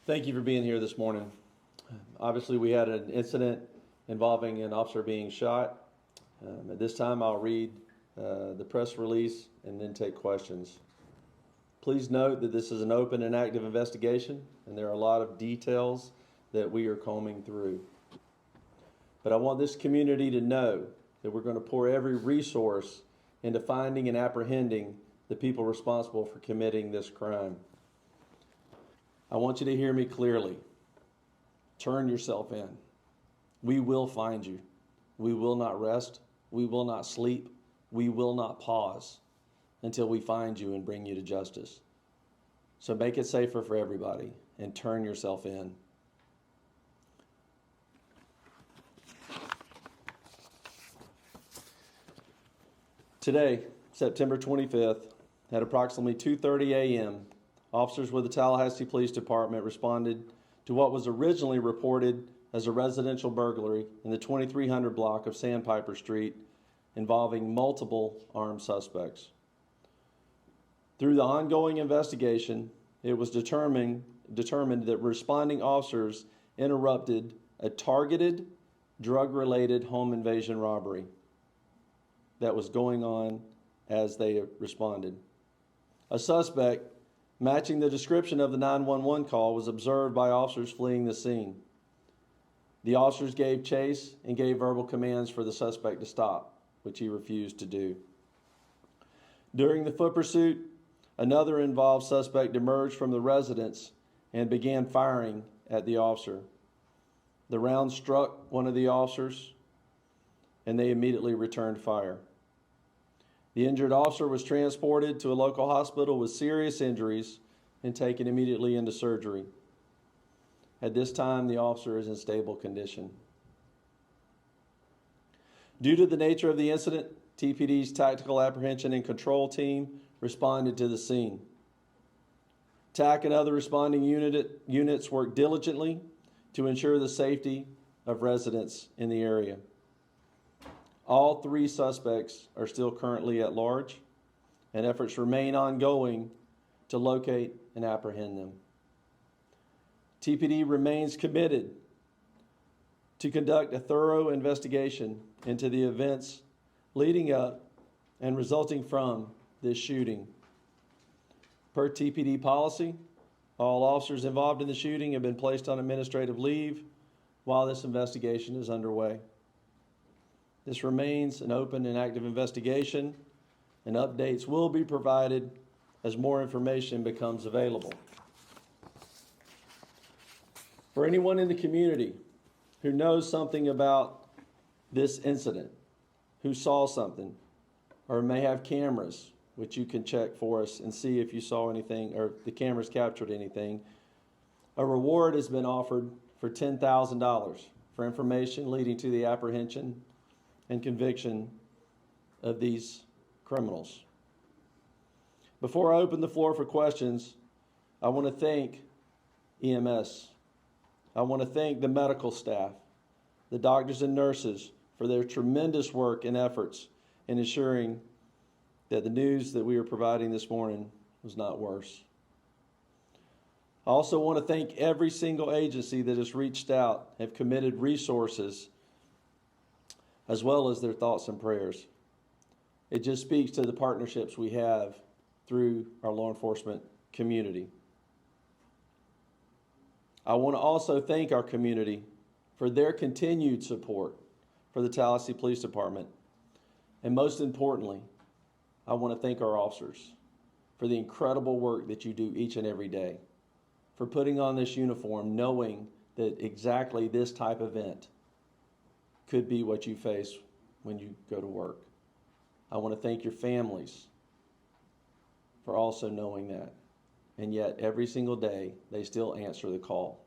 Thank you for being here this morning. Obviously, we had an incident involving an officer being shot. At this time, I'll read the press release and then take questions. Please note that this is an open and active investigation, and there are a lot of details that we are combing through. But I want this community to know that we're going to pour every resource into finding and apprehending the people responsible for committing this crime. I want you to hear me clearly. Turn yourself in. We will find you. We will not rest. We will not sleep. We will not pause until we find you and bring you to justice. So make it safer for everybody and turn yourself in. Today, September 25th, at approximately 2:30 a.m., officers with the Tallahassee Police Department responded to what was originally reported as a residential burglary in the 2300 block of Sandpiper Street involving multiple armed suspects. Through the ongoing investigation, it was determined that responding officers interrupted a targeted drug-related home invasion robbery that was going on as they responded. A suspect matching the description of the 911 call was observed by officers fleeing the scene. The officers gave chase and gave verbal commands for the suspect to stop, which he refused to do. During the foot pursuit, another involved suspect emerged from the residence and began firing at the officer. The round struck one of the officers, and they immediately returned fire. The injured officer was transported to a local hospital with serious injuries and taken immediately into surgery. At this time, the officer is in stable condition. Due to the nature of the incident, TPD's Tactical Apprehension and Control Team responded to the scene. TAC and other responding units worked diligently to ensure the safety of residents in the area. All three suspects are still currently at large, and efforts remain ongoing to locate and apprehend them. TPD remains committed to conduct a thorough investigation into the events leading up and resulting from this shooting. Per TPD policy, all officers involved in the shooting have been placed on administrative leave while this investigation is underway. This remains an open and active investigation, and updates will be provided as more information becomes available. For anyone in the community who knows something about this incident, who saw something, or may have cameras, which you can check for us and see if you saw anything or the cameras captured anything, a reward has been offered for $10,000 for information leading to the apprehension and conviction of these criminals. Before I open the floor for questions, I want to thank EMS. I want to thank the medical staff, the doctors and nurses for their tremendous work and efforts in ensuring that the news that we are providing this morning was not worse. I also want to thank every single agency that has reached out, have committed resources, as well as their thoughts and prayers. It just speaks to the partnerships we have through our law enforcement community. I want to also thank our community for their continued support for the Tallahassee Police Department. And most importantly, I want to thank our officers for the incredible work that you do each and every day, for putting on this uniform knowing that exactly this type of event could be what you face when you go to work. I want to thank your families for also knowing that. And yet, every single day, they still answer the call.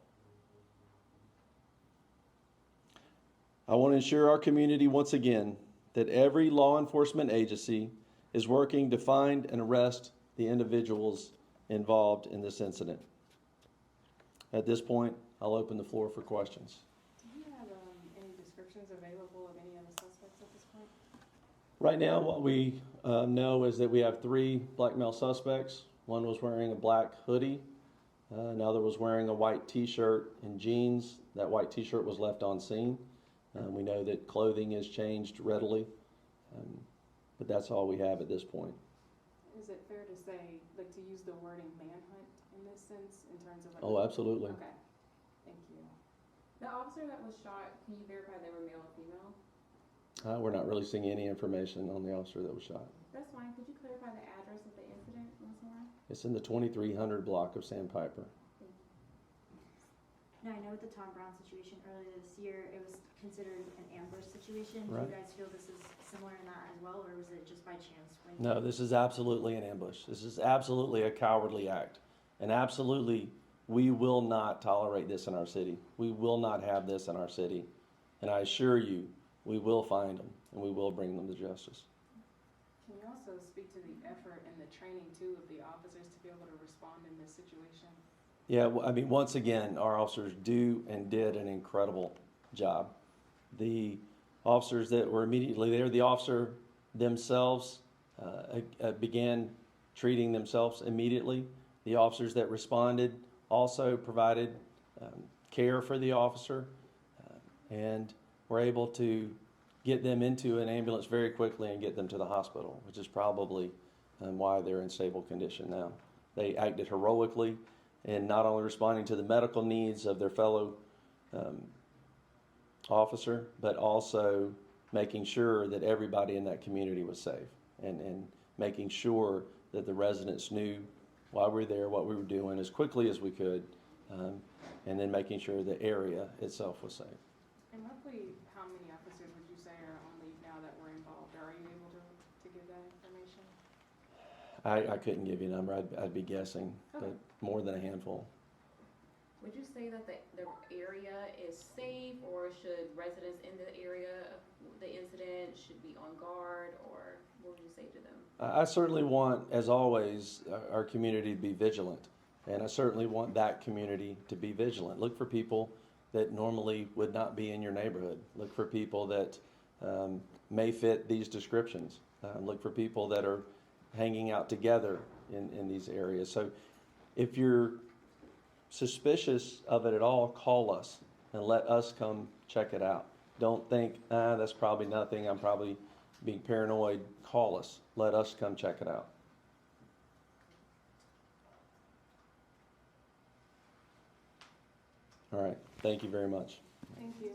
I want to ensure our community once again that every law enforcement agency is working to find and arrest the individuals involved in this incident. At this point, I'll open the floor for questions. Any descriptions available of any of the suspects at this point? Right now, what we know is that we have 3 black male suspects. One was wearing a black hoodie Another was wearing a white t-shirt and jeans. That white t-shirt was left on scene. We know that clothing is changed readily, but that's all we have at this point. Is it fair to say, like, to use the wording manhunt in this sense, in terms of like? Oh, absolutely. Okay, thank you. The officer that was shot, can you verify they were male or female? We're not really seeing any information on the officer that was shot. That's fine. Could you clarify the address of the incident once more? It's in the 2300 block of Sandpiper. Thank you. Now, I know with the Tom Brown situation earlier this year, it was considered an ambush situation. Right. Do you guys feel this is similar in that as well, or was it just by chance? When No, this is absolutely an ambush. This is absolutely a cowardly act. And absolutely, we will not tolerate this in our city. We will not have this in our city. And I assure you, we will find them and we will bring them to justice. Can you also speak to the effort and the training too of the officers to be able to respond in this situation? Yeah, I mean, once again, our officers do and did an incredible job. The officers that were immediately there, the officer themselves began treating themselves immediately. The officers that responded also provided care for the officer and were able to get them into an ambulance very quickly and get them to the hospital, which is probably why they're in stable condition now. They acted heroically in not only responding to the medical needs of their fellow officer, but also making sure that everybody in that community was safe and making sure that the residents knew why we were there, what we were doing as quickly as we could, and then making sure the area itself was safe. And roughly, how many officers would you say are on leave now that were involved? Or are you able to give that information? I couldn't give you a number. I'd be guessing, Okay. but more than a handful. Would you say that the area is safe, or should residents in the area of the incident should be on guard, or what would you say to them? I certainly want, as always, our community to be vigilant. And I certainly want that community to be vigilant. Look for people that normally would not be in your neighborhood. Look for people that may fit these descriptions. Look for people that are hanging out together in these areas. So if you're suspicious of it at all, call us and let us come check it out. Don't think, that's probably nothing. I'm probably being paranoid. Call us. Let us come check it out. All right. Thank you very much. Thank you.